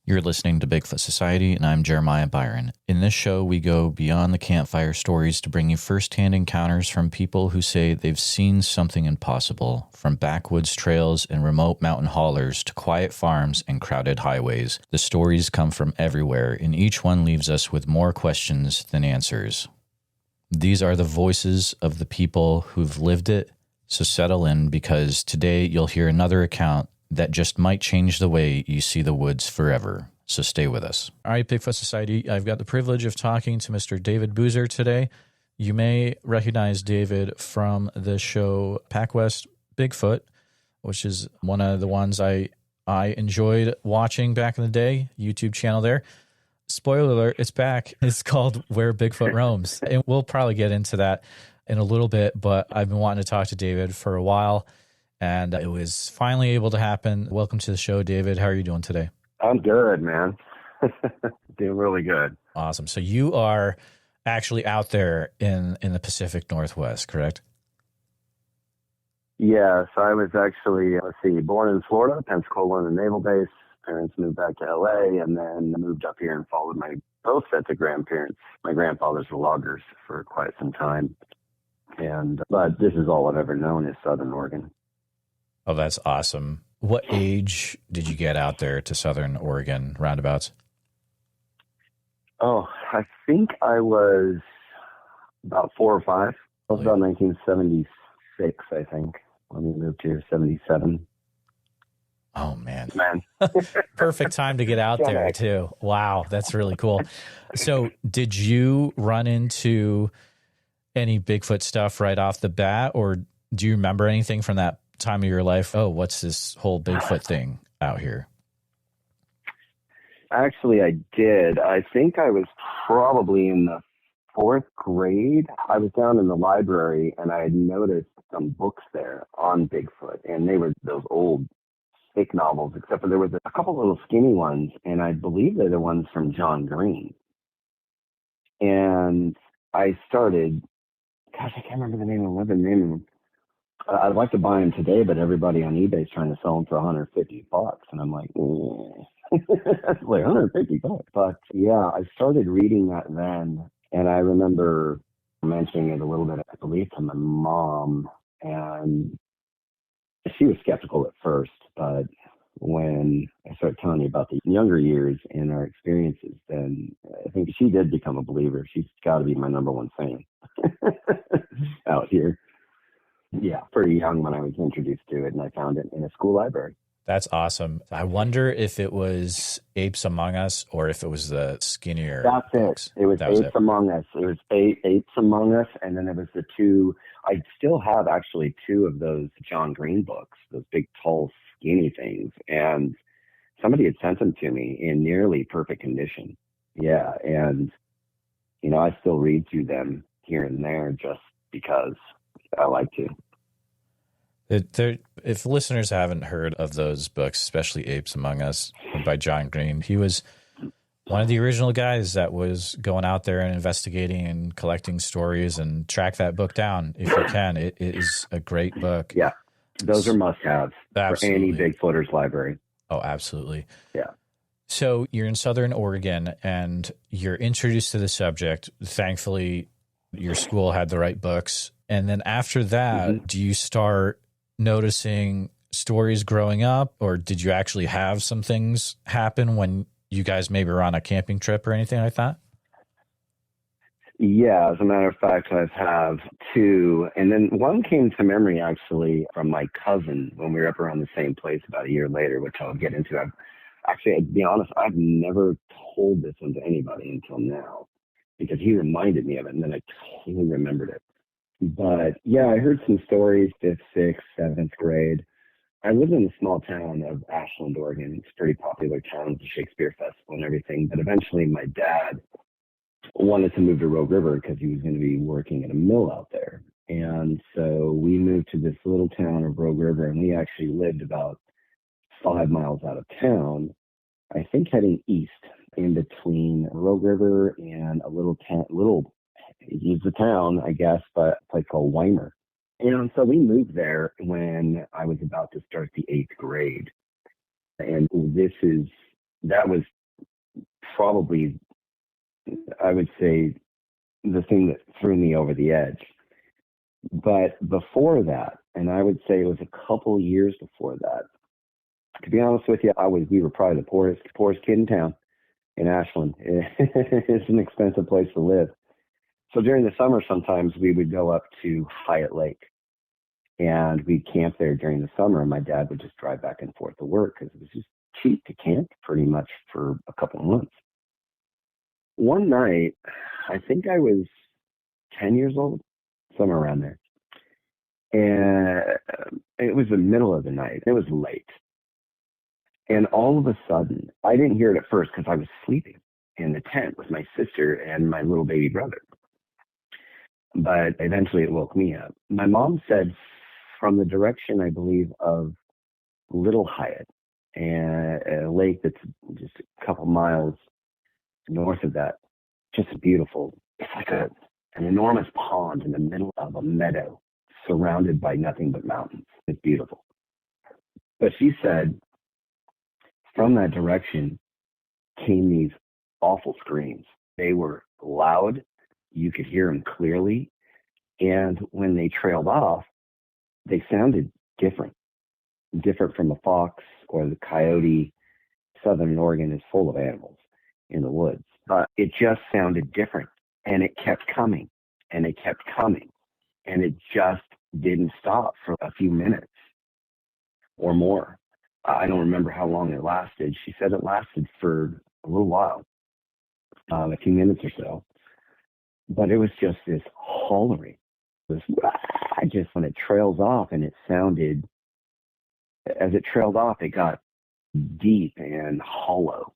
You're listening to Bigfoot Society, and I'm Jeremiah Byron. In this show, we go beyond the campfire stories to bring you firsthand encounters from people who say they've seen something impossible, from backwoods trails and remote mountain haulers to quiet farms and crowded highways. The stories come from everywhere, and each one leaves us with more questions than answers. These are the voices of the people who've lived it, so settle in, because today you'll hear another account that just might change the way you see the woods forever. So stay with us. All right, Bigfoot Society, I've got the privilege of talking to Mr. David Boozer today. You may recognize David from the show PacWest Bigfoot, which is one of the ones I enjoyed watching back in the day, YouTube channel there. Spoiler alert, it's back. It's called Where Bigfoot Roams. And we'll probably get into that in a little bit, but I've been wanting to talk to David for a while, and it was finally able to happen. Welcome to the show, David. How are you doing today? I'm good, man. Doing really good. Awesome. So you are actually out there in the Pacific Northwest, correct? Yes, I was actually, born in Florida, Pensacola, in the Naval Base. Parents moved back to LA and then moved up here and followed my both sets of grandparents. My grandfathers were loggers for quite some time. But this is all I've ever known is Southern Oregon. Oh, that's awesome. What age did you get out there to Southern Oregon, roundabouts? Oh, I think I was about 4 or 5. It was about 1976, I think, when we moved here, 77. Oh, man. Perfect time to get out there, too. Wow, that's really cool. So did you run into any Bigfoot stuff right off the bat, or do you remember anything from that time of your life? Oh, what's this whole Bigfoot thing out here? Actually, I did. I think I was probably in the 4th grade. I was down in the library and I had noticed some books there on Bigfoot, and they were those old thick novels, except for there was a couple little skinny ones, and I believe they're the ones from John Green. And I started, gosh, I can't remember the name of them. I'd like to buy them today, but everybody on eBay is trying to sell them for $150. And I'm like, that's like $150. But yeah, I started reading that then. And I remember mentioning it a little bit, I believe, to my mom. And she was skeptical at first, but when I started telling you about the younger years and our experiences, then I think she did become a believer. She's got to be my number one fan out here. Yeah, pretty young when I was introduced to it, and I found it in a school library. That's awesome. I wonder if it was Apes Among Us or if it was the skinnier That's books. It was Apes Among Us. It was Apes Among Us, and then there was the two. I still have actually 2 of those John Green books, those big, tall, skinny things, and somebody had sent them to me in nearly perfect condition. Yeah, and, I still read through them here and there just because I like to. If listeners haven't heard of those books, especially Apes Among Us by John Green, he was one of the original guys that was going out there and investigating and collecting stories, and track that book down if you can. It is a great book. Yeah, those are must-haves for any Bigfooters library. Oh, absolutely. Yeah. So you're in Southern Oregon and you're introduced to the subject. Thankfully, your school had the right books. And then after that, do you start noticing stories growing up, or did you actually have some things happen when you guys maybe were on a camping trip or anything like that? Yeah, as a matter of fact, I have 2. And then one came to memory actually from my cousin when we were up around the same place about a year later, which I'll get into. To be honest, I've never told this one to anybody until now because he reminded me of it, and then I totally remembered it. But yeah, I heard some stories, 5th, 6th, 7th grade. I lived in the small town of Ashland, Oregon. It's a pretty popular town with the Shakespeare Festival and everything. But eventually my dad wanted to move to Rogue River because he was going to be working at a mill out there. And so we moved to this little town of Rogue River, and we actually lived about 5 miles out of town, I think heading east, in between Rogue River and a little it's a town, I guess, but a place called Weimer. And so we moved there when I was about to start the 8th grade. And that was probably, I would say, the thing that threw me over the edge. But before that, and I would say it was a couple years before that, to be honest with you, we were probably the poorest kid in town in Ashland. It's an expensive place to live. So during the summer, sometimes we would go up to Hyatt Lake and we'd camp there during the summer. And my dad would just drive back and forth to work because it was just cheap to camp pretty much for a couple of months. One night, I think I was 10 years old, somewhere around there. And it was the middle of the night. It was late. And all of a sudden, I didn't hear it at first because I was sleeping in the tent with my sister and my little baby brother. But eventually it woke me up. My mom said from the direction, I believe, of Little Hyatt, and a lake that's just a couple miles north of that, just beautiful. It's like an enormous pond in the middle of a meadow surrounded by nothing but mountains. It's beautiful. But she said from that direction came these awful screams. They were loud. You could hear them clearly. And when they trailed off, they sounded different from a fox or the coyote. Southern Oregon is full of animals in the woods. But it just sounded different. And it kept coming and it kept coming. And it just didn't stop for a few minutes or more. I don't remember how long it lasted. She said it lasted for a little while, a few minutes or so. But it was just this hollering. This just when it trails off, and it sounded, as it trailed off, it got deep and hollow.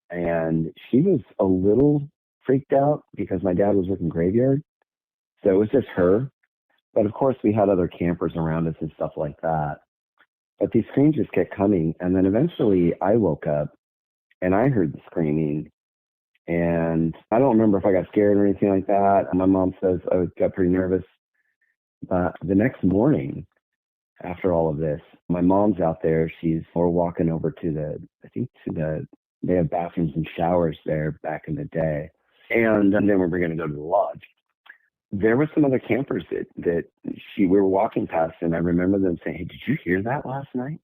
And she was a little freaked out because my dad was working graveyard. So it was just her. But of course, we had other campers around us and stuff like that. But these screams just kept coming. And then eventually I woke up and I heard the screaming. And I don't remember if I got scared or anything like that. My mom says I got pretty nervous. But the next morning, after all of this, my mom's out there. We're walking over to they have bathrooms and showers there back in the day. And then we were going to go to the lodge. There were some other campers that we were walking past, and I remember them saying, "Hey, did you hear that last night?"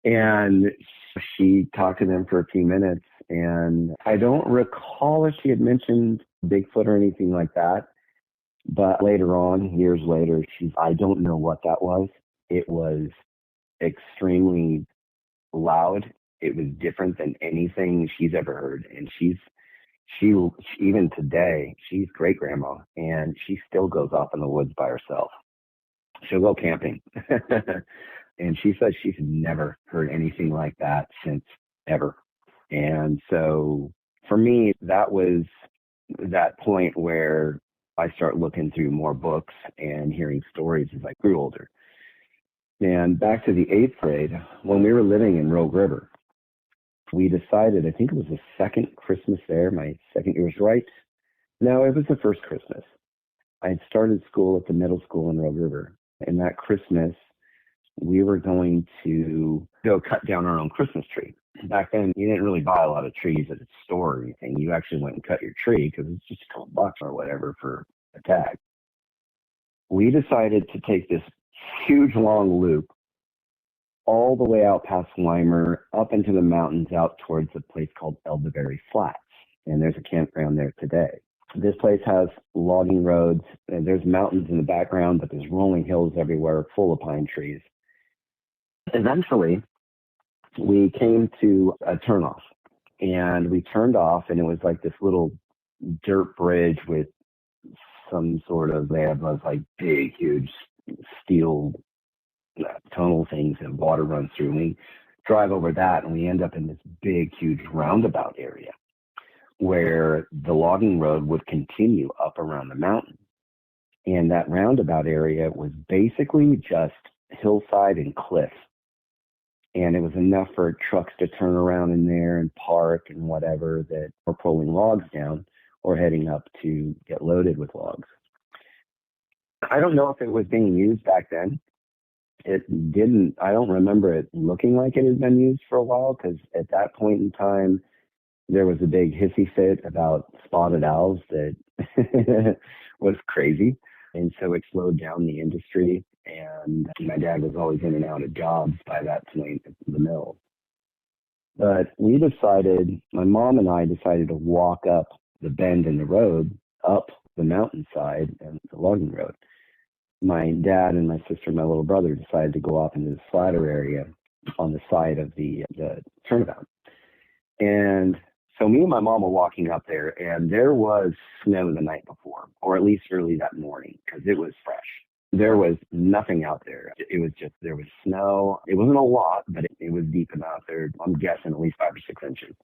And she talked to them for a few minutes, and I don't recall if she had mentioned Bigfoot or anything like that. But later on, years later, I don't know what that was. It was extremely loud. It was different than anything she's ever heard, and she even today, she's great grandma, and she still goes off in the woods by herself. She'll go camping. And she says she's never heard anything like that since ever. And so for me, that was that point where I start looking through more books and hearing stories as I grew older. And back to the 8th grade, when we were living in Rogue River, we decided, I think it was the second Christmas there, my second year was right. No, it was the first Christmas. I had started school at the middle school in Rogue River. And that Christmas, we were going to go cut down our own Christmas tree. Back then, you didn't really buy a lot of trees at a store or anything. You actually went and cut your tree because it's just $12 or whatever for a tag. We decided to take this huge long loop all the way out past Weimer, up into the mountains, out towards a place called Elderberry Flats. And there's a campground there today. This place has logging roads, and there's mountains in the background, but there's rolling hills everywhere full of pine trees. Eventually, we came to a turnoff, and we turned off, and it was like this little dirt bridge with some sort of, they have those like big, huge steel tunnel things and water runs through. And we drive over that, and we end up in this big, huge roundabout area where the logging road would continue up around the mountain. And that roundabout area was basically just hillside and cliff. And it was enough for trucks to turn around in there and park and whatever, that were pulling logs down or heading up to get loaded with logs. I don't know if it was being used back then. I don't remember it looking like it had been used for a while, because at that point in time, There was a big hissy fit about spotted owls that was crazy. And so it slowed down the industry. And my dad was always in and out of jobs by that point at the mill. But my mom and I decided to walk up the bend in the road, up the mountainside and the logging road. My dad and my sister and my little brother decided to go off into the flatter area on the side of the turnabout. And so me and my mom were walking up there, and there was snow the night before, or at least early that morning, because it was fresh. There was nothing out there. It was just, there was snow. It wasn't a lot, but it was deep enough. There, I'm guessing at least 5 or 6 inches.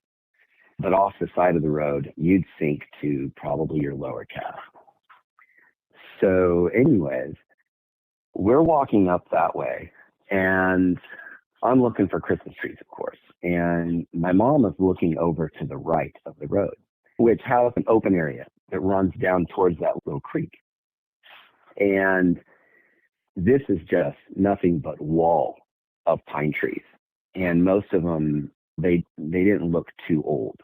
But off the side of the road, you'd sink to probably your lower calf. So anyways, we're walking up that way, and I'm looking for Christmas trees, of course. And my mom is looking over to the right of the road, which has an open area that runs down towards that little creek. And this is just nothing but wall of pine trees. And most of them, they didn't look too old.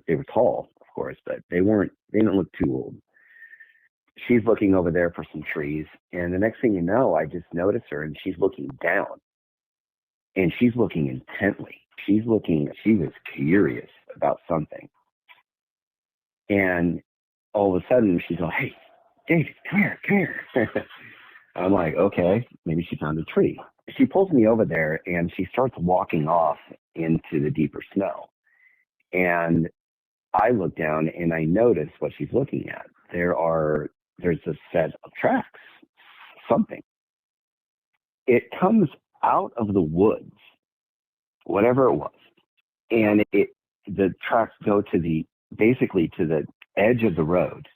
They were tall, of course, but they didn't look too old. She's looking over there for some trees. And the next thing you know, I just notice her, and she's looking down. And she's looking intently. She was curious about something. And all of a sudden, she's like, "Hey, David, come here." I'm like, okay, maybe she found a tree. She pulls me over there, and she starts walking off into the deeper snow. And I look down, and I notice what she's looking at. There's a set of tracks, something. It comes out of the woods, whatever it was, and the tracks go basically to the edge of the road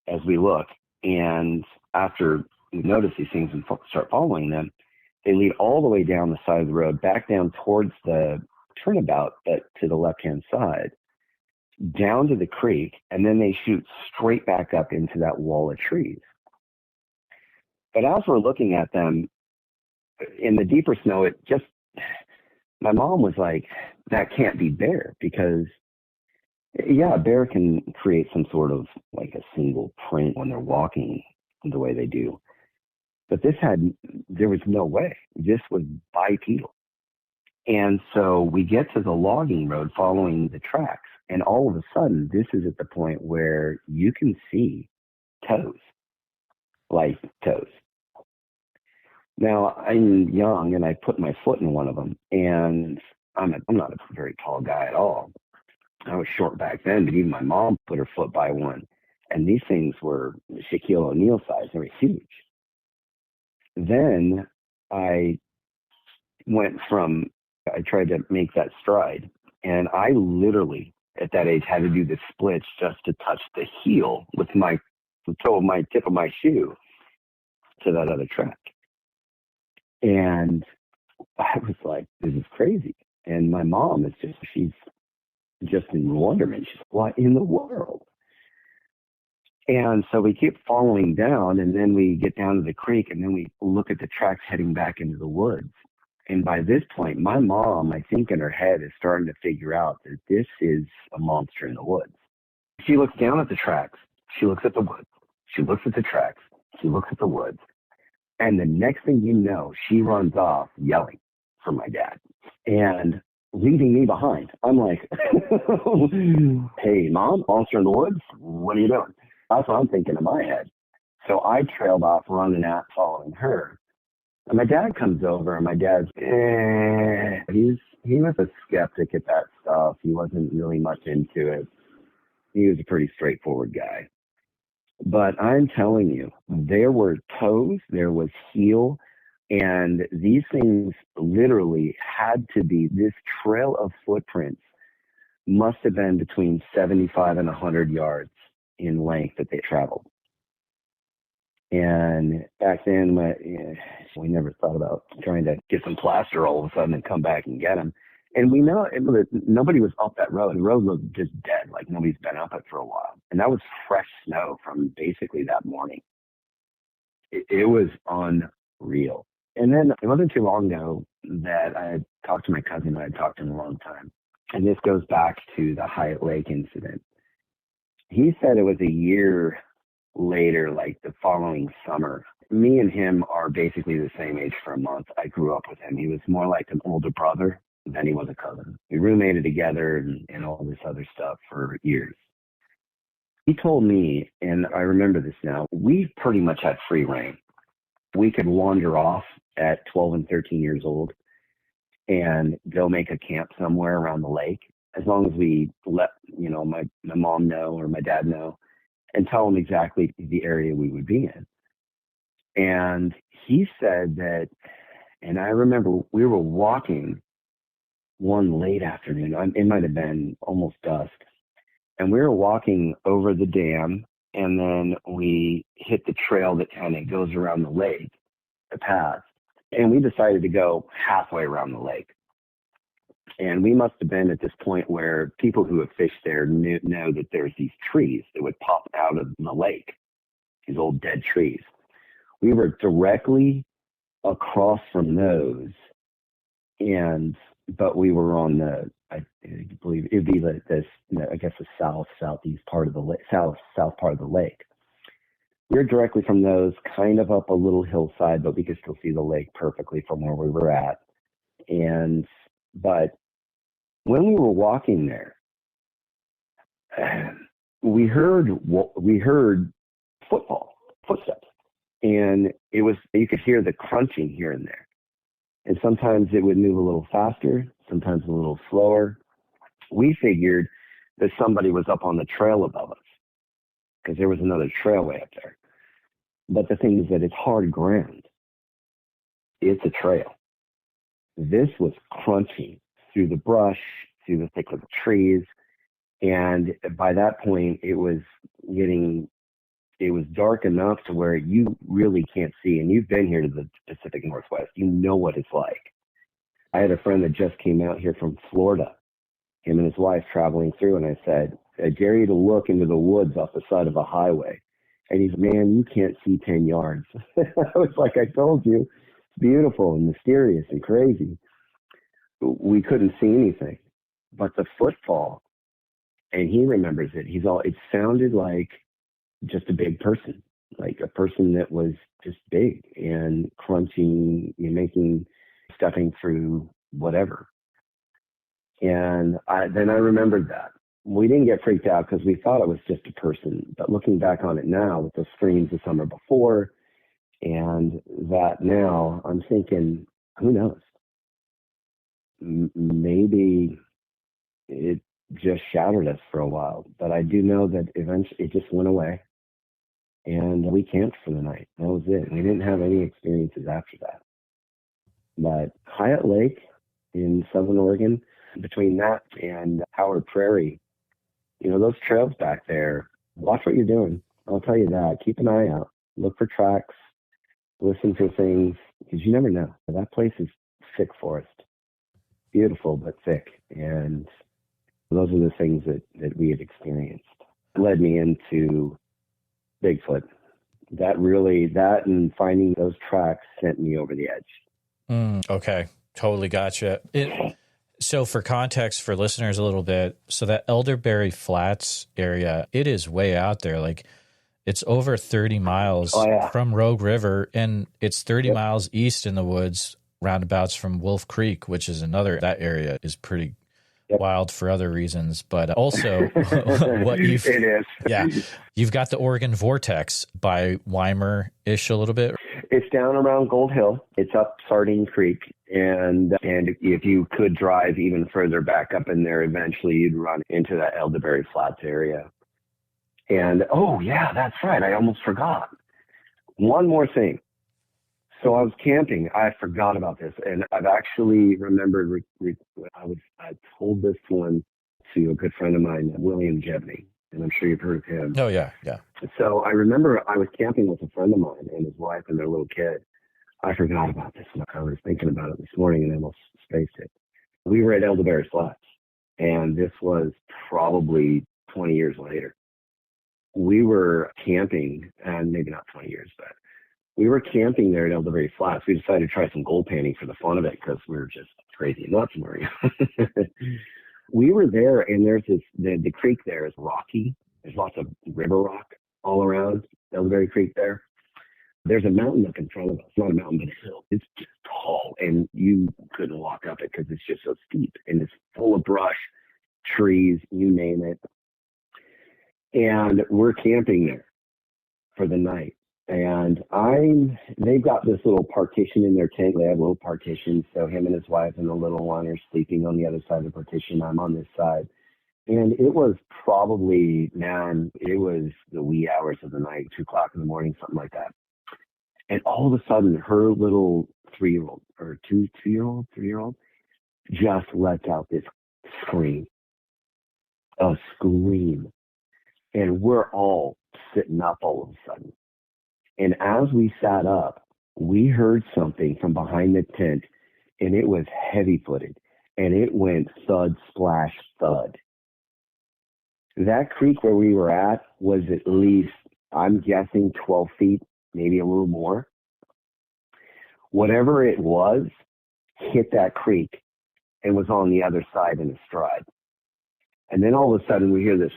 as we look. And after you notice these things and start following them, they lead all the way down the side of the road, back down towards the turnabout, but to the left-hand side, down to the creek, and then they shoot straight back up into that wall of trees. But as we're looking at them, in the deeper snow, my mom was like, that can't be bear, because yeah, a bear can create some sort of like a single print when they're walking the way they do. But there was no way. This was bipedal. And so we get to the logging road following the tracks, and all of a sudden, this is at the point where you can see toes, like toes. Now, I'm young, and I put my foot in one of them, and I'm not a very tall guy at all. I was short back then, but even my mom put her foot by one, and these things were Shaquille O'Neal size. They were huge. Then I tried to make that stride, and I literally, at that age, had to do the splits just to touch the heel with the tip of my shoe to that other track. And I was like, this is crazy. And my mom she's just in wonderment. She's like, what in the world? And so we keep following down, and then we get down to the creek, and then we look at the tracks heading back into the woods. And by this point, my mom, I think in her head, is starting to figure out that this is a monster in the woods. She looks down at the tracks. She looks at the woods. She looks at the tracks. She looks at the woods. And the next thing you know, she runs off yelling for my dad and leaving me behind. I'm like, hey, Mom, monster in the woods? What are you doing? That's what I'm thinking in my head. So I trailed off running out following her. And my dad comes over, and my dad's, he was a skeptic at that stuff. He wasn't really much into it. He was a pretty straightforward guy. But I'm telling you, there were toes, there was heel, and these things literally had to be, this trail of footprints must have been between 75 and 100 yards in length that they traveled. And back then, we never thought about trying to get some plaster all of a sudden and come back and get them. And we know nobody was up that road. The road looked just dead, like nobody's been up it for a while. And that was fresh snow from basically that morning. It was unreal. And then it wasn't too long ago that I had talked to my cousin. I had talked to him a long time. And this goes back to the Hyatt Lake incident. He said it was a year later, like the following summer. Me and him are basically the same age for a month. I grew up with him. He was more like an older brother than he was a cousin. We roommated together and all this other stuff for years. He told me, and I remember this now, we pretty much had free reign. We could wander off at 12 and 13 years old and go make a camp somewhere around the lake, as long as we let, my mom know or my dad know, and tell them exactly the area we would be in. And he said that, and I remember we were walking one late afternoon, it might have been almost dusk, and we were walking over the dam, and then we hit the trail that kind of goes around the lake, the path, and we decided to go halfway around the lake. And we must have been at this point where people who have fished there know that there's these trees that would pop out of the lake, these old dead trees. We were directly across from those, but we were on I believe it'd be like this, I guess the southeast part of the lake, south part of the lake. We were directly from those, kind of up a little hillside, but we could still see the lake perfectly from where we were at. But when we were walking there, we heard footsteps, and you could hear the crunching here and there. And sometimes it would move a little faster, sometimes a little slower. We figured that somebody was up on the trail above us, because there was another trail way up there. But the thing is that it's hard ground. It's a trail. This was crunching through the brush, through the thick of the trees. And by that point, it was dark enough to where you really can't see. And you've been here to the Pacific Northwest. You know what it's like. I had a friend that just came out here from Florida, him and his wife traveling through. And I said, I dare you to look into the woods off the side of a highway. And he's, man, you can't see 10 yards. I was like, I told you, it's beautiful and mysterious and crazy. We couldn't see anything, but the footfall, and he remembers it. It sounded like just a big person, like a person that was just big and crunching, stepping through whatever. And then I remembered that. We didn't get freaked out because we thought it was just a person. But looking back on it now with the screams the summer before and that now, I'm thinking, who knows? Maybe it just shattered us for a while. But I do know that eventually it just went away. And we camped for the night. That was it. We didn't have any experiences after that. But Hyatt Lake in Southern Oregon, between that and Howard Prairie, those trails back there, watch what you're doing. I'll tell you that. Keep an eye out. Look for tracks. Listen for things, because you never know. That place is thick forest. Beautiful, but thick. And those are the things that we had experienced. It led me into Bigfoot. That and finding those tracks sent me over the edge. Okay. Totally gotcha. So for context for listeners a little bit, so that Elderberry Flats area, it is way out there. Like it's over 30 miles from Rogue River, and it's 30 miles east in the woods, roundabouts from Wolf Creek, which is that area is pretty wild for other reasons. But also you've got the Oregon Vortex by Weimer-ish a little bit. It's down around Gold Hill. It's up Sardine Creek. And if you could drive even further back up in there, eventually you'd run into that Elderberry Flats area. And, oh, yeah, that's right. I almost forgot. One more thing. So I was camping. I forgot about this. And I've actually remembered, I told this one to a good friend of mine, William Jebney. And I'm sure you've heard of him. Oh, yeah, yeah. So I remember I was camping with a friend of mine and his wife and their little kid. I forgot about this. I was thinking about it this morning and I almost spaced it. We were at Elderberry Flats, and this was probably 20 years later. We were camping, and maybe not 20 years, but we were camping there at Elderberry Flats. We decided to try some gold panning for the fun of it because we were just crazy nuts, Mario. We were there, and there's the creek there is rocky. There's lots of river rock all around Elderberry Creek there. There's a mountain up in front of us. Not a mountain, but a hill. It's just tall, and you couldn't walk up it because it's just so steep, and it's full of brush, trees, you name it. And we're camping there for the night. And they've got this little partition in their tent. They have little partitions. So him and his wife and the little one are sleeping on the other side of the partition. I'm on this side. And it was probably, it was the wee hours of the night, 2:00 in the morning, something like that. And all of a sudden, her little 3-year-old or 3-year-old just lets out this scream, a scream. And we're all sitting up all of a sudden. And as we sat up, we heard something from behind the tent, and it was heavy-footed, and it went thud, splash, thud. That creek where we were at was at least, I'm guessing, 12 feet, maybe a little more. Whatever it was hit that creek and was on the other side in a stride. And then all of a sudden we hear this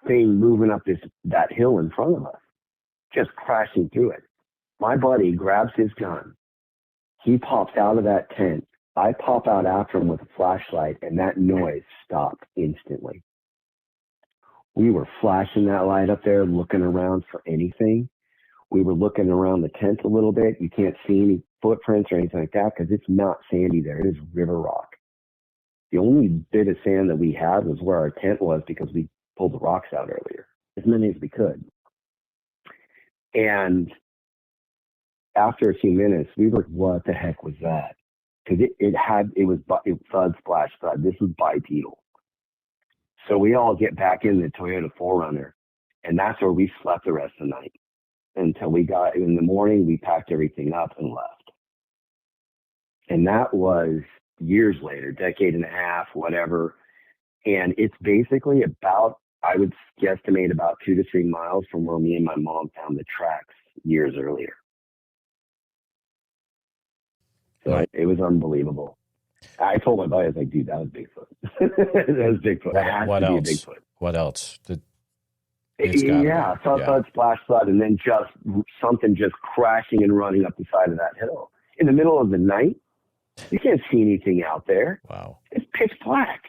thing moving up that hill in front of us, just crashing through it. My buddy grabs his gun. He pops out of that tent. I pop out after him with a flashlight, and that noise stopped instantly. We were flashing that light up there, looking around for anything. We were looking around the tent a little bit. You can't see any footprints or anything like that because it's not sandy there. It is river rock. The only bit of sand that we had was where our tent was because we pulled the rocks out earlier, as many as we could. And after a few minutes, we were, what the heck was that? Because it thud, splash, thud. This was bipedal. So we all get back in the Toyota 4Runner, and that's where we slept the rest of the night until in the morning, we packed everything up and left. And that was years later, decade and a half, whatever. And it's basically about, I would guesstimate about 2 to 3 miles from where me and my mom found the tracks years earlier. So Right. It was unbelievable. I told my buddy, I was like, dude, that was Bigfoot. That was Bigfoot. It has What to else? be a Bigfoot. What else? Thud, splash, thud, and then just something just crashing and running up the side of that hill. In the middle of the night, you can't see anything out there. Wow. It's pitch black.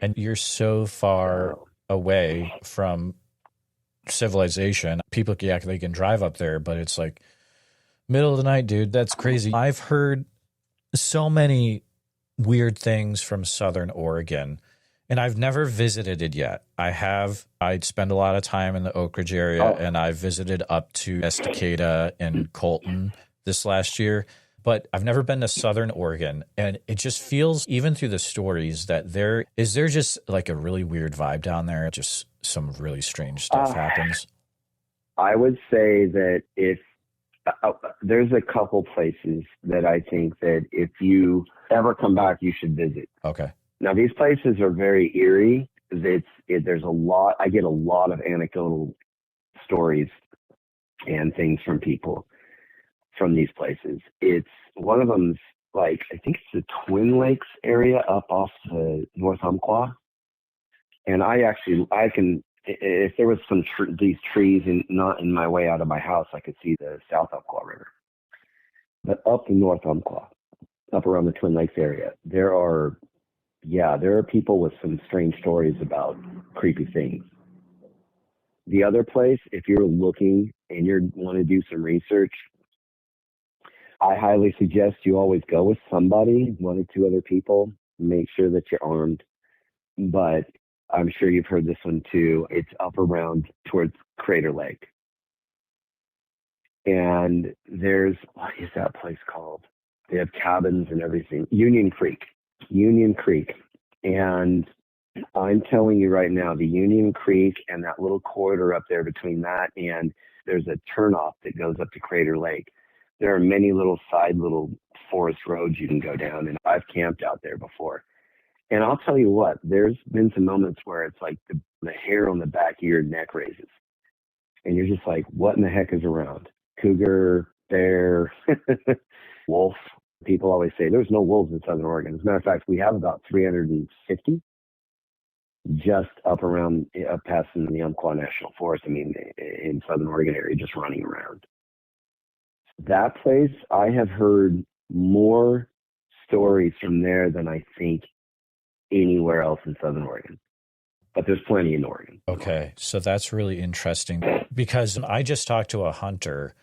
And you're so far away from civilization. People, they can drive up there, but it's like middle of the night, dude. That's crazy. I've heard so many weird things from Southern Oregon, and I've never visited it yet. I spend a lot of time in the Oak Ridge area, and I visited up to Estacada and Colton this last year. But I've never been to Southern Oregon, and it just feels, even through the stories, that there just like a really weird vibe down there. Just some really strange stuff happens. I would say that if there's a couple places that I think that if you ever come back, you should visit. Okay. Now these places are very eerie. There's a lot. I get a lot of anecdotal stories and things from people from these places. It's one of them's like, I think it's the Twin Lakes area up off the North Umpqua. And I can, if there was these trees not in my way out of my house, I could see the South Umpqua River. But up the North Umpqua, up around the Twin Lakes area, there are people with some strange stories about creepy things. The other place, if you're looking and you want to do some research, I highly suggest you always go with somebody, 1 or 2 other people. Make sure that you're armed. But I'm sure you've heard this one too. It's up around towards Crater Lake. And what is that place called? They have cabins and everything. Union Creek. And I'm telling you right now, the Union Creek and that little corridor up there between that and there's a turnoff that goes up to Crater Lake. There are many little forest roads you can go down, and I've camped out there before. And I'll tell you what, there's been some moments where it's like the hair on the back of your neck raises. And you're just like, what in the heck is around? Cougar, bear, wolf, People always say there's no wolves in Southern Oregon. As a matter of fact, we have about 350 just up past in the Umpqua National Forest. I mean, in Southern Oregon area, just running around. That place, I have heard more stories from there than I think anywhere else in Southern Oregon. But there's plenty in Oregon. Okay, so that's really interesting because I just talked to a hunter,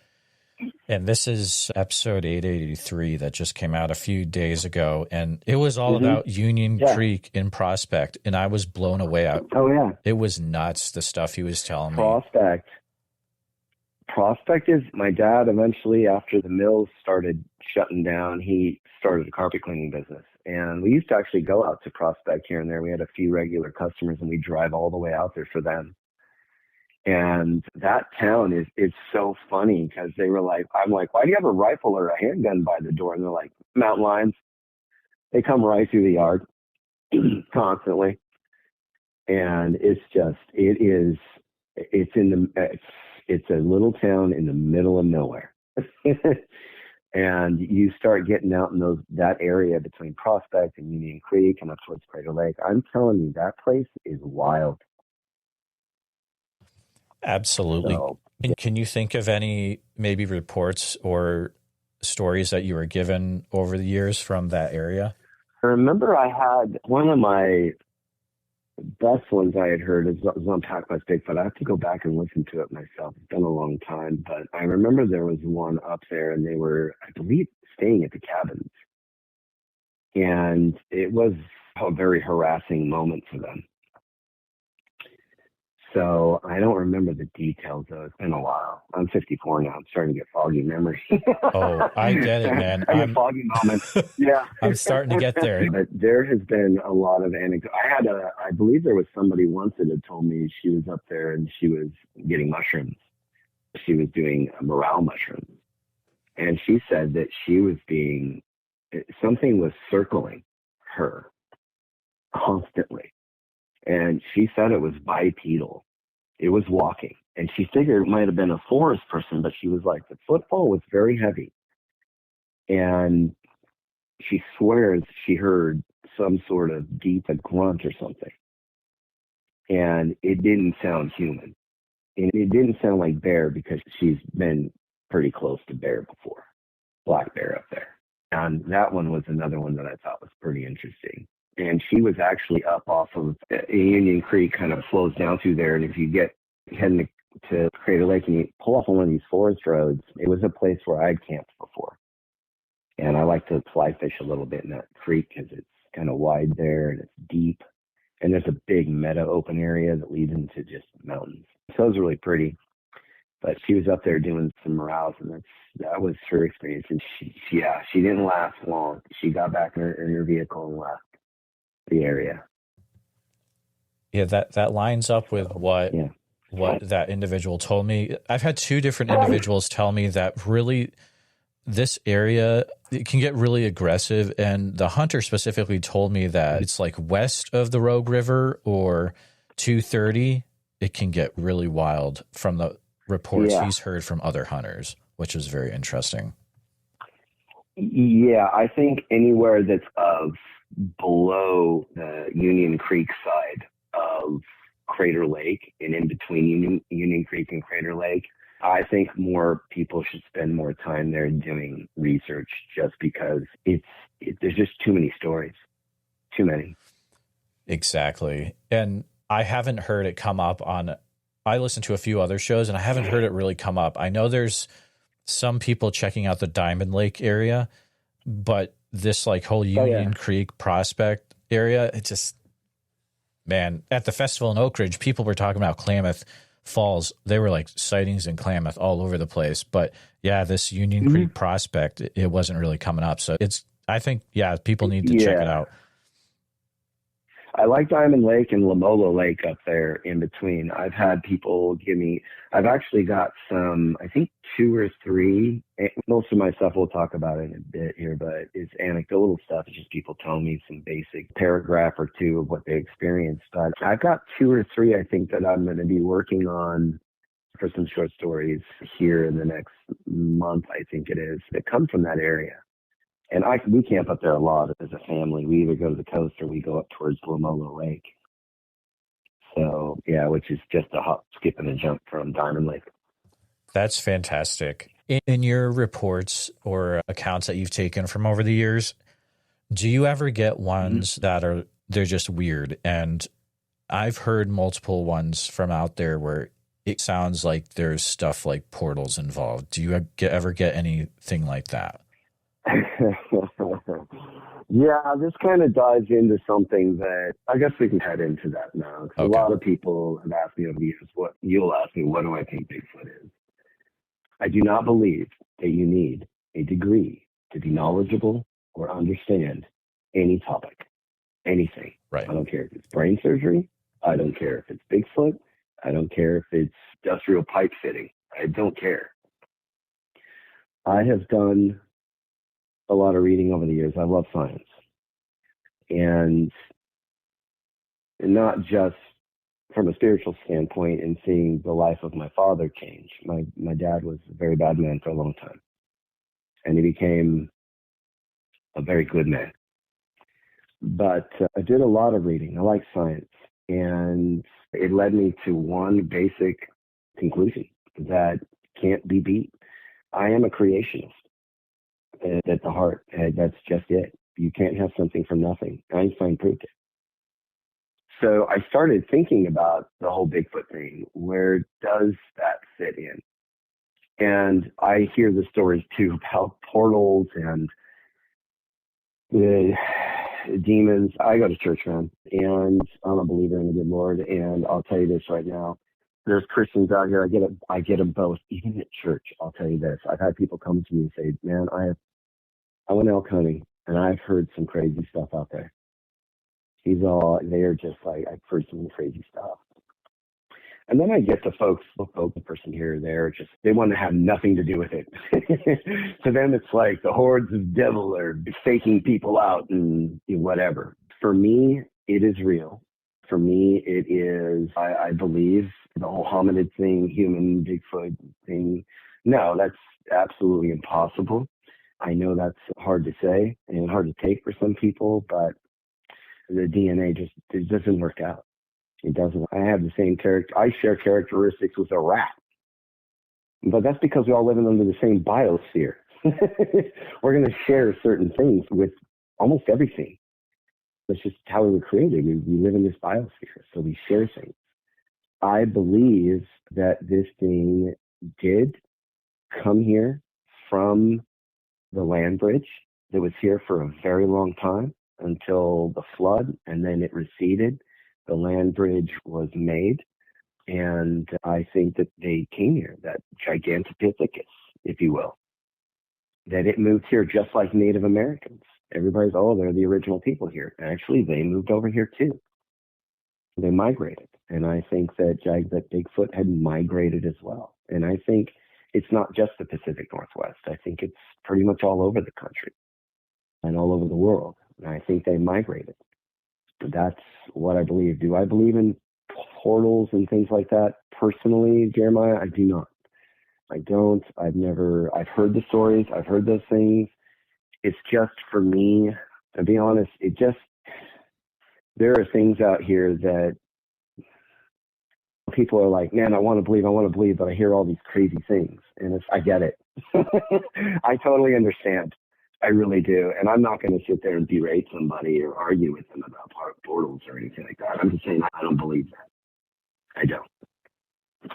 and this is episode 883 that just came out a few days ago, and it was all about Union Creek in Prospect, and I was blown away. Oh, yeah. It was nuts, the stuff he was telling me. Prospect is, my dad eventually, after the mills started shutting down, he started a carpet cleaning business. And we used to actually go out to Prospect here and there. We had a few regular customers, and we'd drive all the way out there for them. And that town is so funny because they were like, I'm like, why do you have a rifle or a handgun by the door? And they're like, mountain lions. They come right through the yard constantly. And it's a little town in the middle of nowhere. And you start getting out in that area between Prospect and Union Creek and up towards Crater Lake. I'm telling you, that place is wild. Absolutely. So, can you think of any maybe reports or stories that you were given over the years from that area? I remember I had one of my best ones I had heard was on PacWest Bigfoot. I have to go back and listen to it myself. It's been a long time, but I remember there was one up there, and they were, I believe, staying at the cabins. And it was a very harassing moment for them. So I don't remember the details, though. It's been a while. I'm 54 now. I'm starting to get foggy memory. Oh, I get it, man. I get foggy moments. Yeah. I'm starting to get there. But there has been a lot of anecdotes. I believe there was somebody once that had told me she was up there and she was getting mushrooms. She was doing morale mushrooms. And she said that she was something was circling her constantly. And she said it was bipedal. It was walking. And she figured it might have been a forest person, but she was like, the footfall was very heavy. And she swears she heard some sort of deep grunt or something. And it didn't sound human. And it didn't sound like bear because she's been pretty close to bear before. Black bear up there. And that one was another one that I thought was pretty interesting. And she was actually up off of Union Creek, kind of flows down through there. And if you get heading to Crater Lake and you pull off on one of these forest roads, it was a place where I'd camped before. And I like to fly fish a little bit in that creek because it's kind of wide there and it's deep. And there's a big meadow open area that leads into just mountains. So it was really pretty. But she was up there doing some morales, and that was her experience. And she didn't last long. She got back in her vehicle and left the area. Yeah, that lines up with what that individual told me. I've had two different individuals tell me that really this area, it can get really aggressive. And the hunter specifically told me that it's like west of the Rogue River or 230, it can get really wild from the reports he's heard from other hunters, which is very interesting. Yeah, I think anywhere that's below the Union Creek side of Crater Lake and in between Union Creek and Crater Lake, I think more people should spend more time there doing research just because there's just too many stories. Too many. Exactly. And I haven't heard it come up I listened to a few other shows and I haven't heard it really come up. I know there's some people checking out the Diamond Lake area, but this like whole Union Creek Prospect area, it just, man, at the festival in Oak Ridge, people were talking about Klamath Falls. They were like sightings in Klamath all over the place. But yeah, this Union Creek Prospect, it wasn't really coming up. So I think people need to check it out. I like Diamond Lake and Lamola Lake up there in between. I've had people I've actually got some, I think 2 or 3, most of my stuff we'll talk about in a bit here, but it's anecdotal stuff. It's just people telling me some basic paragraph or 2 of what they experienced. But I've got 2 or 3, I think, that I'm going to be working on for some short stories here in the next month, I think it is, that come from that area. And we camp up there a lot as a family. We either go to the coast or we go up towards Lamolo Lake. So, yeah, which is just a hop, skip, and a jump from Diamond Lake. That's fantastic. In your reports or accounts that you've taken from over the years, do you ever get ones that they're just weird? And I've heard multiple ones from out there where it sounds like there's stuff like portals involved. Do you ever get anything like that? Yeah, this kind of dives into something that I guess we can head into that now. Okay. A lot of people have asked me over the years, what do I think Bigfoot is? I do not believe that you need a degree to be knowledgeable or understand any topic, anything. Right. I don't care if it's brain surgery. I don't care if it's Bigfoot. I don't care if it's industrial pipe fitting. I don't care. I have done a lot of reading over the years. I love science. And not just from a spiritual standpoint and seeing the life of my father change. My dad was a very bad man for a long time. And he became a very good man. But I did a lot of reading. I like science. And it led me to one basic conclusion that can't be beat. I am a creationist at the heart. That's just it. You can't have something from nothing. Einstein proved it. So I started thinking about the whole Bigfoot thing. Where does that fit in? And I hear the stories too about portals and demons. I go to church, man, and I'm a believer in the good Lord. And I'll tell you this right now. There's Christians out here. I get them both. Even at church, I'll tell you this. I've had people come to me and say, man, I went elk hunting and I've heard some crazy stuff out there. They are just like, I've heard some crazy stuff. And then I get the folks, the person here or there, they want to have nothing to do with it. To them, it's like the hordes of devil are faking people out and whatever. For me, it is real. For me, it is, I believe the whole hominid thing, human Bigfoot thing. No, that's absolutely impossible. I know that's hard to say and hard to take for some people, but the DNA it doesn't work out. It doesn't. I have the same character. I share characteristics with a rat, but that's because we all live under the same biosphere. We're going to share certain things with almost everything. That's just how we were created. We live in this biosphere, so we share things. I believe that this thing did come here from the land bridge that was here for a very long time until the flood, and then it receded. The land bridge was made, and I think that they came here, that Gigantopithecus, if you will, that it moved here just like Native Americans. Everybody's, they're the original people here. Actually, they moved over here too. They migrated, and I think that Bigfoot had migrated as well. And I think it's not just the Pacific Northwest. I think it's pretty much all over the country and all over the world. And I think they migrated. That's what I believe. Do I believe in portals and things like that? Personally, Jeremiah, I do not. I don't. I've heard the stories. I've heard those things. It's just, for me, to be honest, there are things out here that people are like, man, I want to believe, but I hear all these crazy things. And I get it. I totally understand. I really do. And I'm not going to sit there and berate somebody or argue with them about portals or anything like that. I'm just saying I don't believe that. I don't.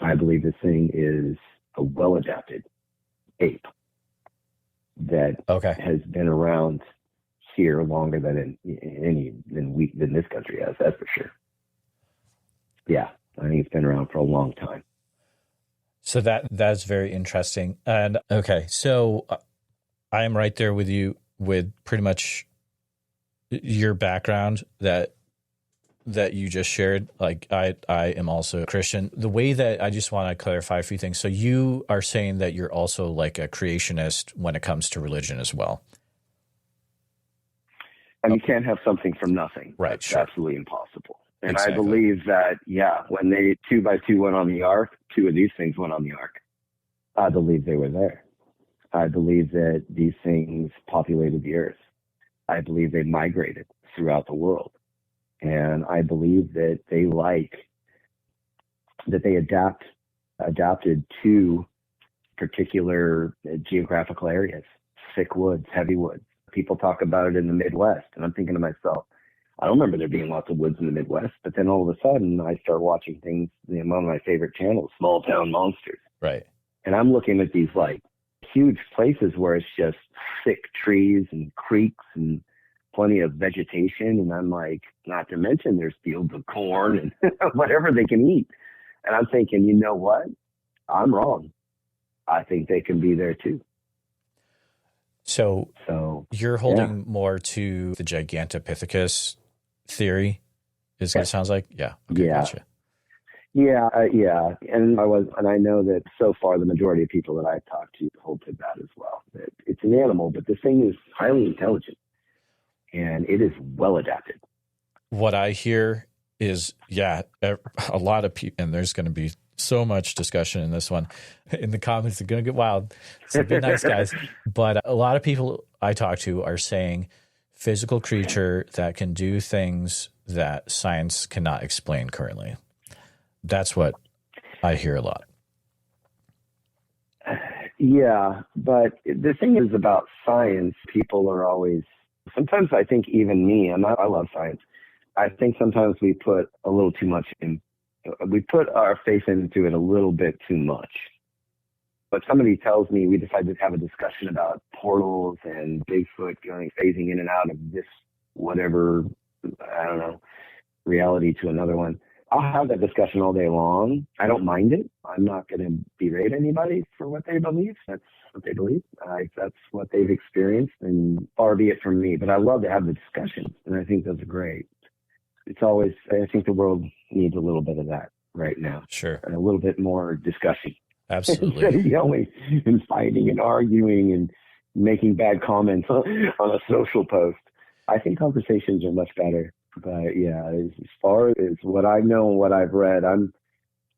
I believe this thing is a well-adapted ape that has been around here longer than than this country has. That's for sure. Yeah, I think it's been around for a long time. So that's very interesting. And so I am right there with you with pretty much your background that you just shared. Like I am also a Christian. The way that I just want to clarify a few things. So you are saying that you're also like a creationist when it comes to religion as well. And you can't have something from nothing. Right. That's sure. absolutely impossible. And exactly. I believe that, when they 2 by 2 went on the ark, 2 of these things went on the ark. I believe they were there. I believe that these things populated the earth. I believe they migrated throughout the world. And I believe that they adapted to particular geographical areas, thick woods, heavy woods. People talk about it in the Midwest, and I'm thinking to myself, I don't remember there being lots of woods in the Midwest, but then all of a sudden I start watching things, one of my favorite channels, Small Town Monsters. Right. And I'm looking at these like huge places where it's just thick trees and creeks and plenty of vegetation. And I'm like, not to mention there's fields of corn and whatever they can eat. And I'm thinking, you know what? I'm wrong. I think they can be there too. So you're holding more to the Gigantopithecus theory, is what it sounds like? Yeah. Okay, yeah. Gotcha. Yeah. And I know that so far the majority of people that I've talked to hold to that as well. That it's an animal, but this thing is highly intelligent and it is well adapted. What I hear is, a lot of people, and there's going to be so much discussion in this one. In the comments, it's going to get wild. So be nice, guys. But a lot of people I talk to are saying physical creature that can do things that science cannot explain currently. That's what I hear a lot. Yeah, but the thing is about science, people are always, sometimes I think even me, I love science. I think sometimes we put a little too much in. We put our faith into it a little bit too much. But somebody tells me we decided to have a discussion about portals and Bigfoot phasing in and out of this whatever, I don't know, reality to another one. I'll have that discussion all day long. I don't mind it. I'm not going to berate anybody for what they believe. That's what they believe. That's what they've experienced, and far be it from me. But I love to have the discussions, and I think those are great. It's always, I think the world needs a little bit of that right now. Sure. And a little bit more discussion. Absolutely. Instead of yelling and fighting and arguing and making bad comments on a social post. I think conversations are much better. But yeah, as far as what I know and what I've read, I'm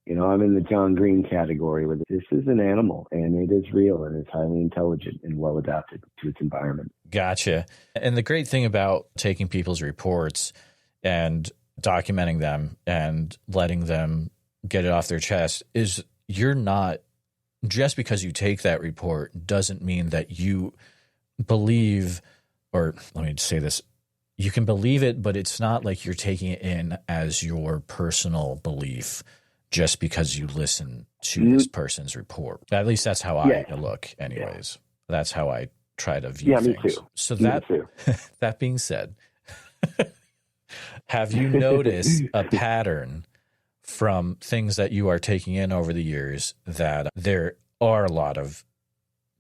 in the John Green category with it. This is an animal and it is real and it's highly intelligent and well adapted to its environment. Gotcha. And the great thing about taking people's reports and documenting them and letting them get it off their chest is you're not, just because you take that report doesn't mean that you believe, or let me say this, you can believe it, but it's not like you're taking it in as your personal belief just because you listen to this person's report. At least that's how I look anyways. Yeah. That's how I try to view things. Me too. So that being said, have you noticed a pattern from things that you are taking in over the years that there are a lot of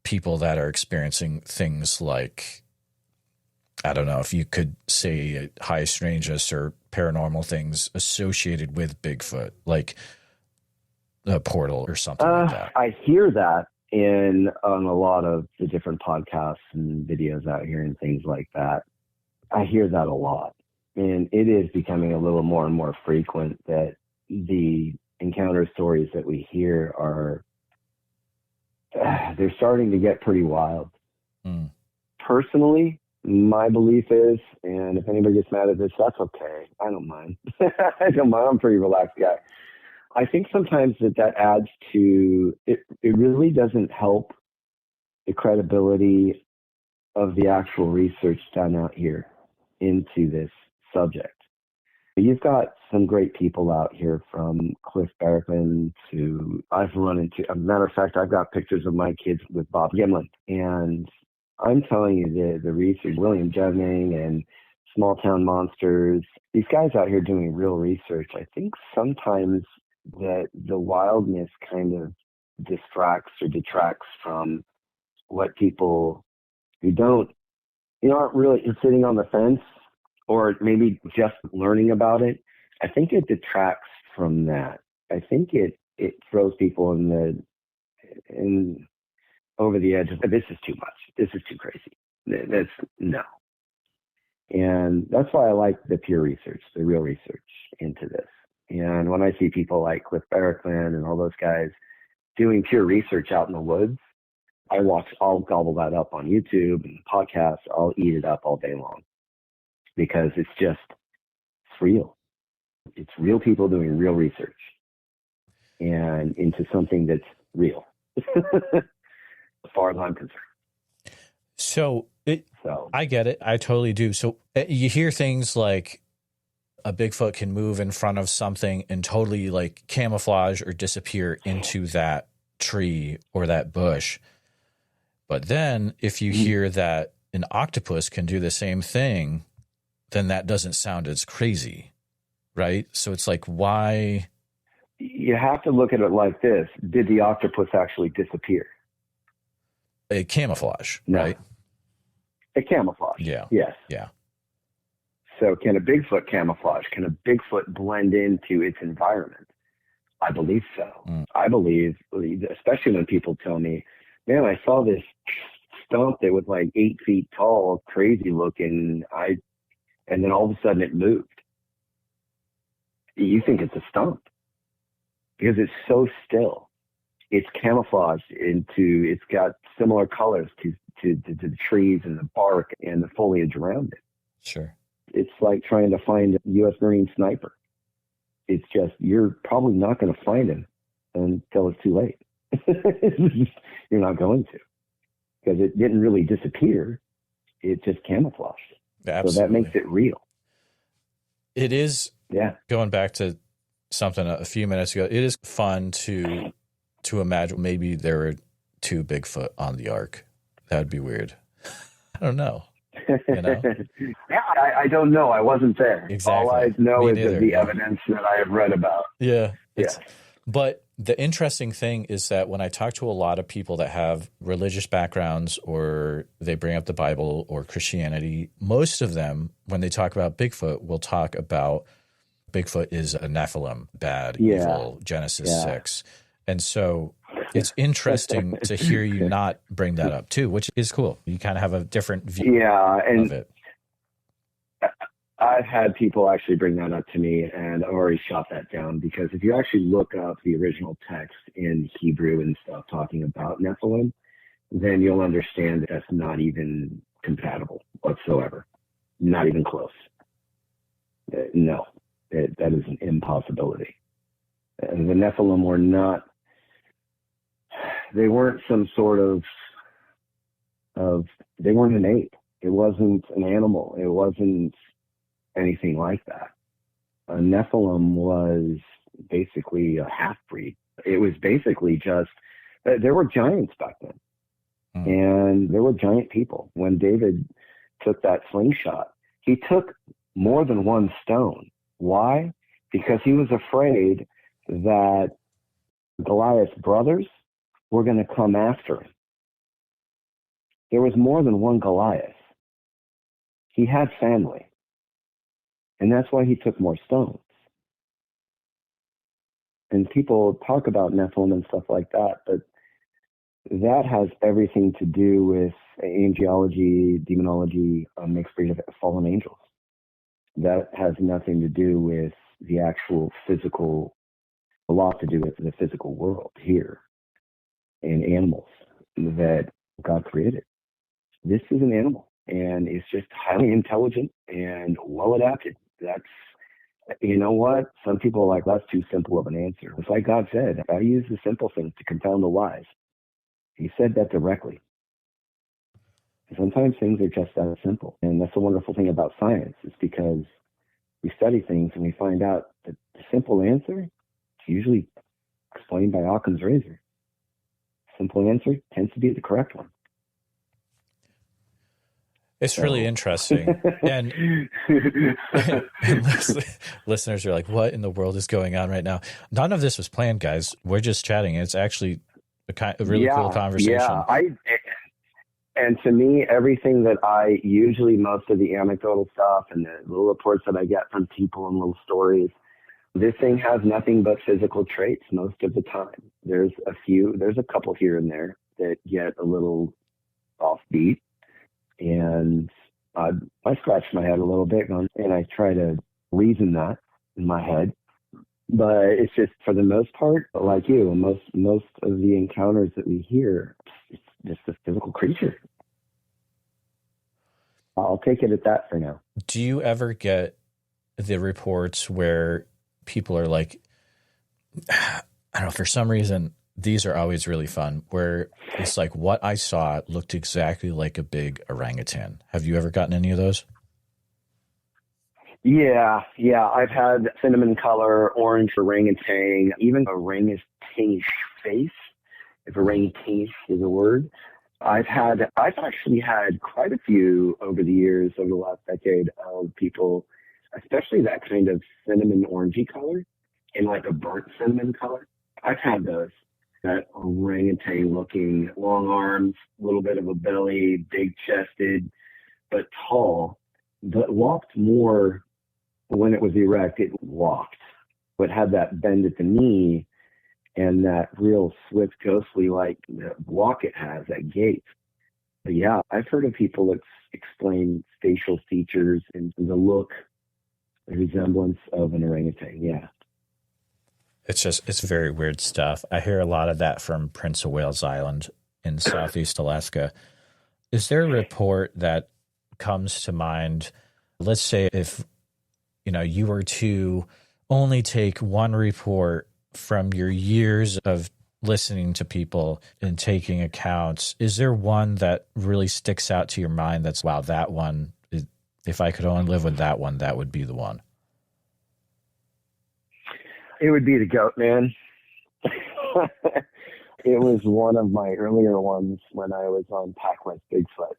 people that are experiencing things like, I don't know if you could say high strangeness or paranormal things associated with Bigfoot, like a portal or something like that? I hear that on a lot of the different podcasts and videos out here and things like that. I hear that a lot. And it is becoming a little more and more frequent that the encounter stories that we hear are, they're starting to get pretty wild. Personally, my belief is, and if anybody gets mad at this, that's okay. I don't mind. I don't mind. I'm a pretty relaxed guy. I think sometimes that adds to it. It really doesn't help the credibility of the actual research done out here into this subject. You've got some great people out here, from Cliff Barricman to, I've run into, as a matter of fact, I've got pictures of my kids with Bob Gimlin. And I'm telling you, the research, William Jevning and Small Town Monsters, these guys out here doing real research. I think sometimes that the wildness kind of distracts or detracts from what people who aren't really sitting on the fence or maybe just learning about it. I think it detracts from that. I think it throws people over the edge of, this is too much. This is too crazy. No. And that's why I like the pure research, the real research into this. And when I see people like Cliff Barricman and all those guys doing pure research out in the woods, I'll gobble that up on YouTube and podcasts. I'll eat it up all day long because it's real. It's real people doing real research and into something that's real, as far as I'm concerned. So I get it. I totally do. So you hear things like a Bigfoot can move in front of something and totally like camouflage or disappear into that tree or that bush. But then if you hear that an octopus can do the same thing, then that doesn't sound as crazy, right? So it's like, why? You have to look at it like this. Did the octopus actually disappear? A camouflage, No. right? A camouflage. Yeah. Yes. Yeah. So can a Bigfoot camouflage? Can a Bigfoot blend into its environment? I believe so. I believe, especially when people tell me, man, I saw this stump that was like 8 feet tall, crazy looking. And then all of a sudden it moved. You think it's a stump because it's so still. It's camouflaged it's got similar colors to the trees and the bark and the foliage around it. Sure. It's like trying to find a U.S. Marine sniper. It's just, you're probably not going to find him until it's too late. You're not going to, because it didn't really disappear. It just camouflaged. Absolutely. So that makes it real. It is. Yeah. Going back to something a few minutes ago, it is fun to imagine maybe there were 2 Bigfoot on the ark. That would be weird. I don't know. You know? Yeah, I don't know. I wasn't there. Exactly. All I know Me is neither, the evidence that I have read about. Yeah. Yeah. But the interesting thing is that when I talk to a lot of people that have religious backgrounds or they bring up the Bible or Christianity, most of them, when they talk about Bigfoot, will talk about Bigfoot is a Nephilim, bad, evil, Genesis 6. And so it's interesting to hear you not bring that up too, which is cool. You kind of have a different view of it. I've had people actually bring that up to me, and I've already shot that down, because if you actually look up the original text in Hebrew and stuff talking about Nephilim, then you'll understand that that's not even compatible whatsoever. Not even close. No, that is an impossibility. And the Nephilim were not, they weren't some sort of, they weren't an ape. It wasn't an animal. It wasn't anything like that. A Nephilim was basically a half-breed. It was basically just, there were giants back then. And there were giant people. When David took that slingshot, he took more than one stone. Why? Because he was afraid that Goliath's brothers were going to come after him. There was more than one Goliath. He had family. And that's why he took more stones. And people talk about Nephilim and stuff like that, but that has everything to do with angelology, demonology, a mixed breed of fallen angels. That has nothing to do with the actual physical, a lot to do with the physical world here and animals that God created. This is an animal, and it's just highly intelligent and well adapted. That's, you know what? Some people are like, that's too simple of an answer. It's like God said, I use the simple things to confound the wise. He said that directly. Sometimes things are just that simple. And that's the wonderful thing about science, is because we study things and we find out that the simple answer is usually explained by Occam's razor. Simple answer tends to be the correct one. It's really interesting. And listeners are like, what in the world is going on right now? None of this was planned, guys. We're just chatting. It's actually a really cool conversation. Yeah, and to me, everything that most of the anecdotal stuff and the little reports that I get from people and little stories, this thing has nothing but physical traits most of the time. There's a couple here and there that get a little offbeat. And I scratch my head a little bit, and I try to reason that in my head. But it's just, for the most part, like you, most of the encounters that we hear, just a physical creature. I'll take it at that for now. Do you ever get the reports where people are like, I don't know, for some reason, these are always really fun, where it's like what I saw looked exactly like a big orangutan. Have you ever gotten any of those? Yeah. I've had cinnamon color, orange orangutan, even orangutan face, if orangutan is a word. I've actually had quite a few over the years, over the last decade, of people, especially that kind of cinnamon orangey color and like a burnt cinnamon color. I've had those. That orangutan looking, long arms, a little bit of a belly, big chested, but tall, but walked more when it was erect. It walked, but had that bend at the knee and that real swift, ghostly like walk it has, that gait. But yeah, I've heard of people explain facial features and the look, the resemblance of an orangutan. Yeah. It's very weird stuff. I hear a lot of that from Prince of Wales Island in Southeast Alaska. Is there a report that comes to mind? Let's say if, you were to only take one report from your years of listening to people and taking accounts, is there one that really sticks out to your mind that's, wow, that one, if I could only live with that one, that would be the one? It would be the goat man. It was one of my earlier ones when I was on PacWest Bigfoot.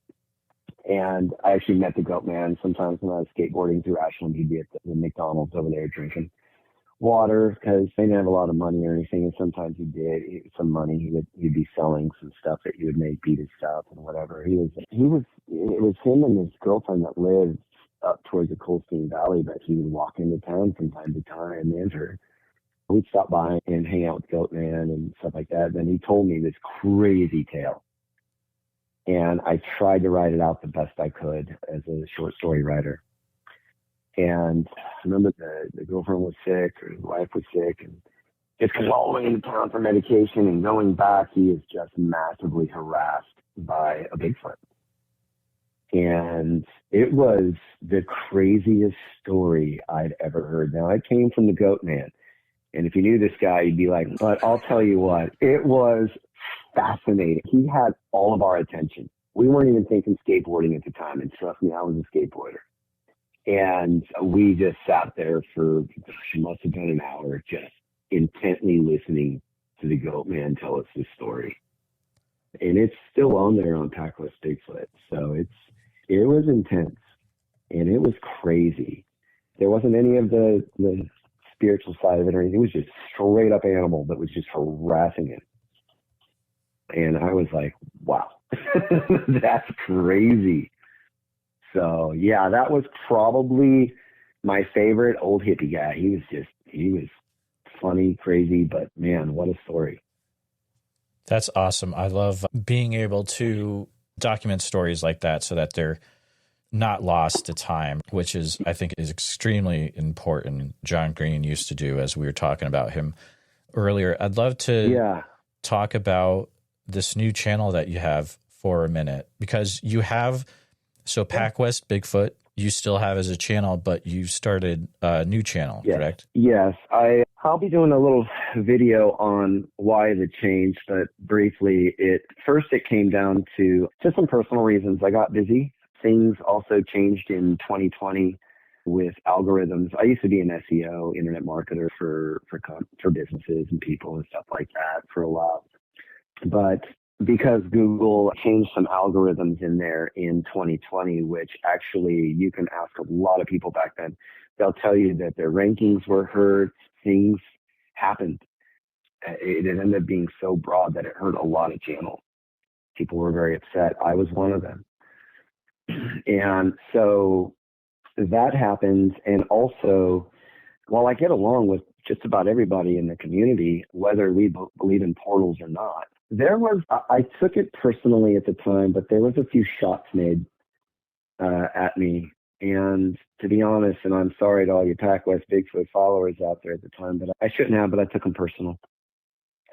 And I actually met the goat man sometimes when I was skateboarding through Ashland. He'd be at the McDonald's over there drinking water because they didn't have a lot of money or anything. And sometimes some money. He'd be selling some stuff that he would make, beat his stuff and whatever. It was him and his girlfriend that lived up towards the Coldstein Valley, but he would walk into town from time to time and her. We'd stop by and hang out with Goat Man and stuff like that. Then he told me this crazy tale. And I tried to write it out the best I could as a short story writer. And I remember the girlfriend was sick, or the wife was sick, and just comes all the way into town for medication. And going back, he is just massively harassed by a Bigfoot. And it was the craziest story I'd ever heard. Now, I came from the Goat Man. And if you knew this guy, you'd be like, but I'll tell you what, it was fascinating. He had all of our attention. We weren't even thinking skateboarding at the time. And trust me, I was a skateboarder. And we just sat there for, must have been an hour, just intently listening to the Goat Man tell us this story. And it's still on there on PacWest Bigfoot. So it was intense and it was crazy. There wasn't any of the spiritual side of it or anything. It was just straight up animal that was just harassing it. And I was like, wow, that's crazy. So yeah, that was probably my favorite old hippie guy. He was funny, crazy, but man, what a story. That's awesome. I love being able to document stories like that so that they're not lost to time, which is, I think, is extremely important. John Green used to do, as we were talking about him earlier. I'd love to talk about this new channel that you have for a minute, because you have, so PacWest Bigfoot, you still have as a channel, but you started a new channel, correct? Yes. I'll be doing a little video on why the change, but briefly, it came down to just some personal reasons. I got busy. Things also changed in 2020 with algorithms. I used to be an SEO, internet marketer for businesses and people and stuff like that for a while. But because Google changed some algorithms in there in 2020, which actually you can ask a lot of people back then, they'll tell you that their rankings were hurt, things happened. It ended up being so broad that it hurt a lot of channels. People were very upset. I was one of them. And so that happened. And also, while I get along with just about everybody in the community, whether we believe in portals or not, I took it personally at the time, but there was a few shots made at me. And to be honest, and I'm sorry to all you PacWest Bigfoot followers out there at the time, but I shouldn't have, but I took them personal.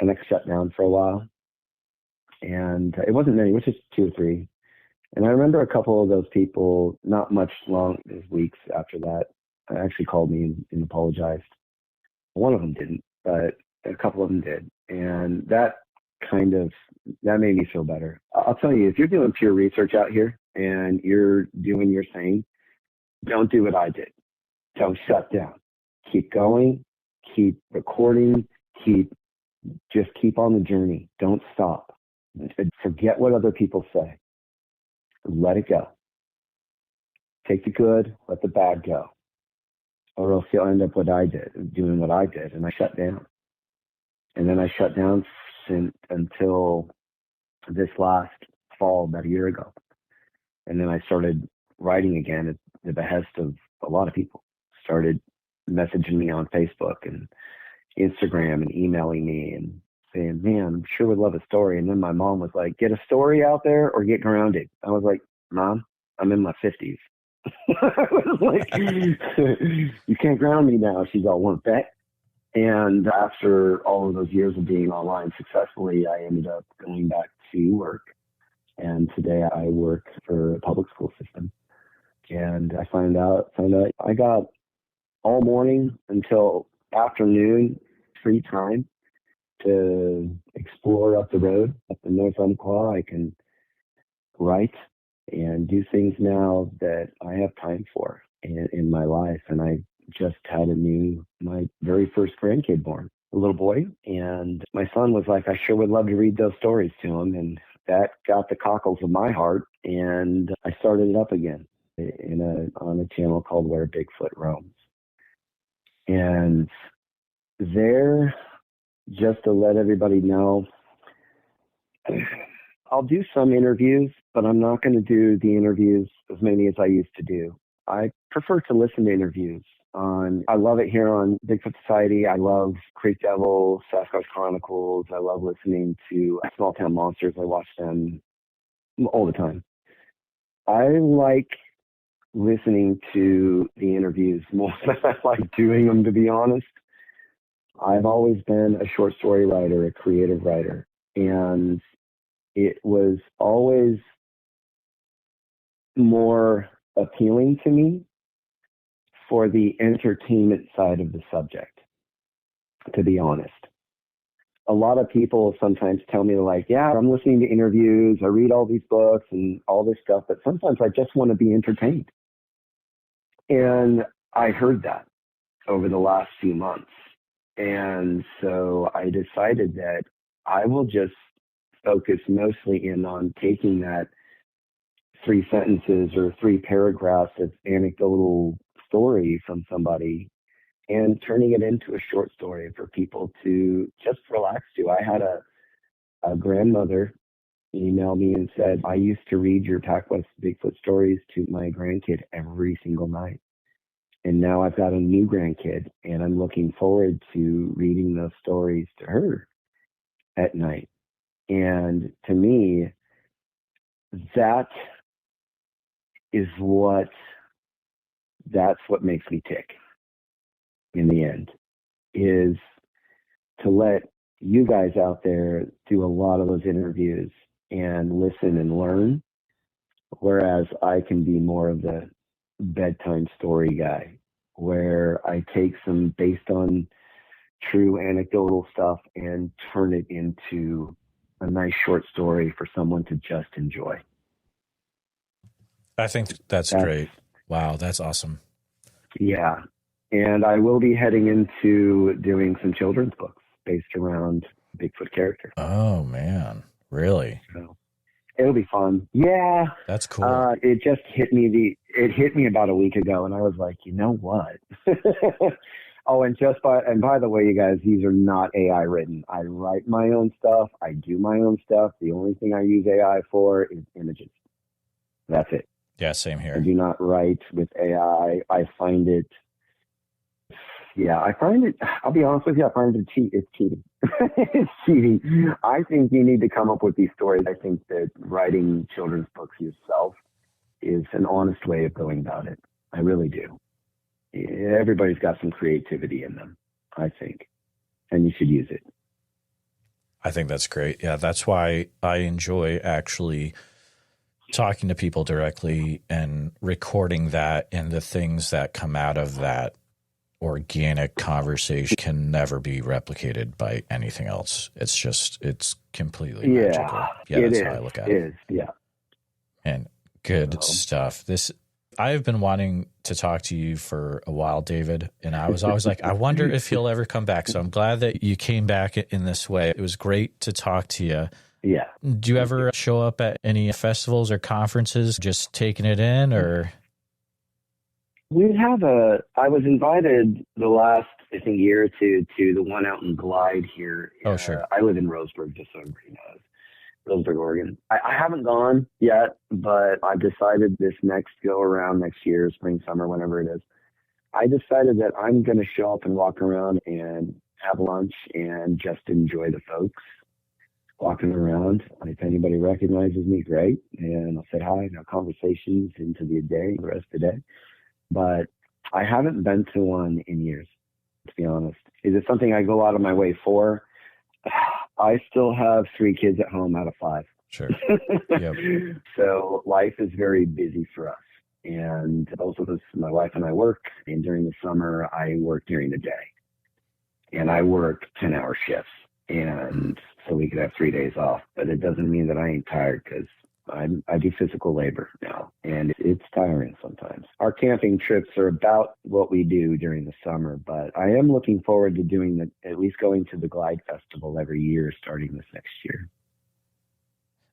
And I shut down for a while. And it wasn't many, it was just 2 or 3. And I remember a couple of those people, not much long, as weeks after that, actually called me and apologized. One of them didn't, but a couple of them did. And that made me feel better. I'll tell you, if you're doing pure research out here and you're doing your thing, don't do what I did. Don't shut down. Keep going, keep recording, just keep on the journey. Don't stop. Forget what other people say. Let it go. Take the good, let the bad go. Or else you'll end up doing what I did, and I shut down. And then I shut down until this last fall, about a year ago. And then I started writing again at the behest of a lot of people. Started messaging me on Facebook and Instagram and emailing me and saying, man, I'm sure would love a story. And then my mom was like, get a story out there or get grounded. I was like, Mom, I'm in my 50s. I was like, you can't ground me now. She's all, want that? And after all of those years of being online successfully, I ended up going back to work. And today I work for a public school system. And I found out I got all morning until afternoon free time to explore up the road, up the North Umpqua. I can write and do things now that I have time for in my life. And I just had my very first grandkid born, a little boy. And my son was like, I sure would love to read those stories to him. And that got the cockles of my heart. And I started it up again on a channel called Where Bigfoot Roams. And there, just to let everybody know, I'll do some interviews, but I'm not going to do the interviews as many as I used to do. I prefer to listen to interviews. I love it here on Bigfoot Society. I love Creek Devil, Sasquatch Chronicles. I love listening to Small Town Monsters. I watch them all the time. I like listening to the interviews more than I like doing them, to be honest. I've always been a short story writer, a creative writer, and it was always more appealing to me for the entertainment side of the subject, to be honest. A lot of people sometimes tell me, like, yeah, I'm listening to interviews, I read all these books and all this stuff, but sometimes I just want to be entertained. And I heard that over the last few months. And so I decided that I will just focus mostly in on taking that 3 sentences or 3 paragraphs of anecdotal story from somebody and turning it into a short story for people to just relax to. I had a grandmother email me and said, I used to read your PacWest Bigfoot stories to my grandkid every single night. And now I've got a new grandkid, and I'm looking forward to reading those stories to her at night. And to me, that's what makes me tick in the end, is to let you guys out there do a lot of those interviews and listen and learn, whereas I can be more of the bedtime story guy, where I take some based on true anecdotal stuff and turn it into a nice short story for someone to just enjoy. I think that's great. Wow, that's awesome. Yeah. And I will be heading into doing some children's books based around Bigfoot characters. Oh, man. Really? So it'll be fun. Yeah. That's cool. It just hit me about a week ago, and I was like, you know what? Oh, and by the way, you guys, these are not AI written. I write my own stuff. I do my own stuff. The only thing I use AI for is images. That's it. Yeah, same here. I do not write with AI. I'll be honest with you, I find it's cheating. It's cheating. I think you need to come up with these stories. I think that writing children's books yourself is an honest way of going about it. I really do. Everybody's got some creativity in them, I think, and you should use it. I think that's great. Yeah, that's why I enjoy actually talking to people directly and recording that, and the things that come out of that organic conversation can never be replicated by anything else. It's completely magical. Yeah, that's how I look at it. It is, yeah. And good stuff. I've been wanting to talk to you for a while, David, and I was always like, I wonder if he'll ever come back. So I'm glad that you came back in this way. It was great to talk to you. Yeah. Do you ever show up at any festivals or conferences, just taking it in, or? I was invited the last, I think, year or two to the one out in Glide here. Oh, sure. I live in Roseburg, just so everybody knows. Roseburg, Oregon. I haven't gone yet, but I've decided this next go around next year, spring, summer, whenever it is, I decided that I'm going to show up and walk around and have lunch and just enjoy the folks walking around. If anybody recognizes me, great. And I'll say hi and have conversations into the day, the rest of the day. But I haven't been to one in years, to be honest. Is it something I go out of my way for? I still have 3 kids at home out of 5. Sure. Yep. So life is very busy for us. And both of us, my wife and I, work. And during the summer, I work during the day. And I work 10-hour shifts. And so we could have 3 days off. But it doesn't mean that I ain't tired, because I do physical labor now, and it's tiring sometimes. Our camping trips are about what we do during the summer, but I am looking forward to at least going to the Glide Festival every year starting this next year.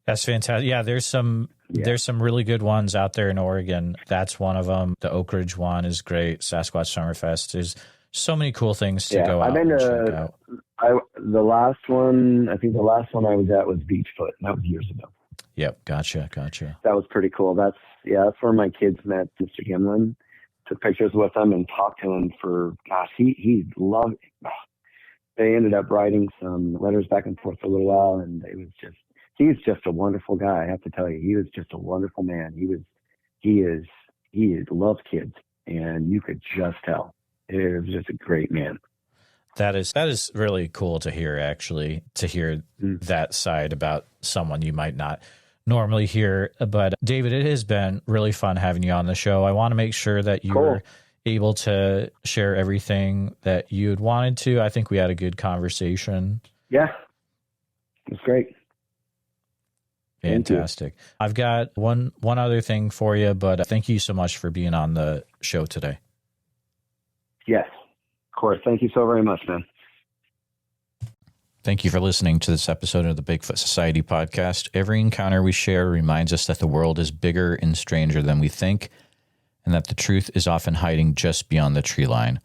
That's fantastic. Yeah, there's some really good ones out there in Oregon. That's one of them. The Oak Ridge one is great. Sasquatch Summerfest. There's so many cool things to go out and check out. The last one I was at was Bigfoot, and that was years ago. Yep, gotcha. That was pretty cool. That's where my kids met Mr. Gimlin. Took pictures with him and talked to him for, gosh, he loved it. They ended up writing some letters back and forth for a little while, and he's just a wonderful guy. I have to tell you, he was just a wonderful man. He loves kids, and you could just tell. He was just a great man. That is really cool to hear, actually, to hear that side about someone you might not normally hear. But David, it has been really fun having you on the show. I want to make sure that you were able to share everything that you had wanted to. I think we had a good conversation. Yeah, it was great. Fantastic. I've got one other thing for you, but thank you so much for being on the show today. Yes, of course. Thank you so very much, man. Thank you for listening to this episode of the Bigfoot Society podcast. Every encounter we share reminds us that the world is bigger and stranger than we think, and that the truth is often hiding just beyond the tree line.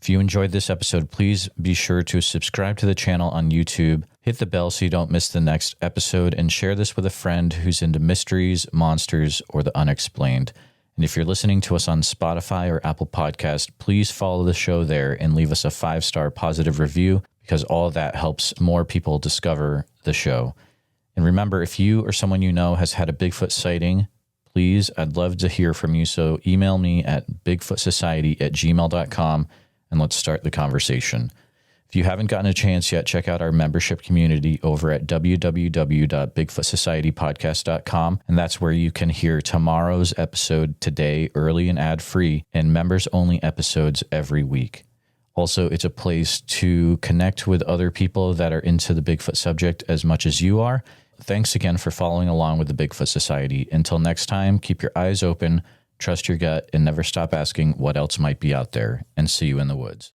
If you enjoyed this episode, please be sure to subscribe to the channel on YouTube, hit the bell so you don't miss the next episode, and share this with a friend who's into mysteries, monsters, or the unexplained. And if you're listening to us on Spotify or Apple Podcast, please follow the show there and leave us a 5-star positive review, because all of that helps more people discover the show. And remember, if you or someone you know has had a Bigfoot sighting, please, I'd love to hear from you. So email me at bigfootsociety@gmail.com and let's start the conversation. If you haven't gotten a chance yet, check out our membership community over at www.bigfootsocietypodcast.com. And that's where you can hear tomorrow's episode today, early and ad-free, and members-only episodes every week. Also, it's a place to connect with other people that are into the Bigfoot subject as much as you are. Thanks again for following along with the Bigfoot Society. Until next time, keep your eyes open, trust your gut, and never stop asking what else might be out there. And see you in the woods.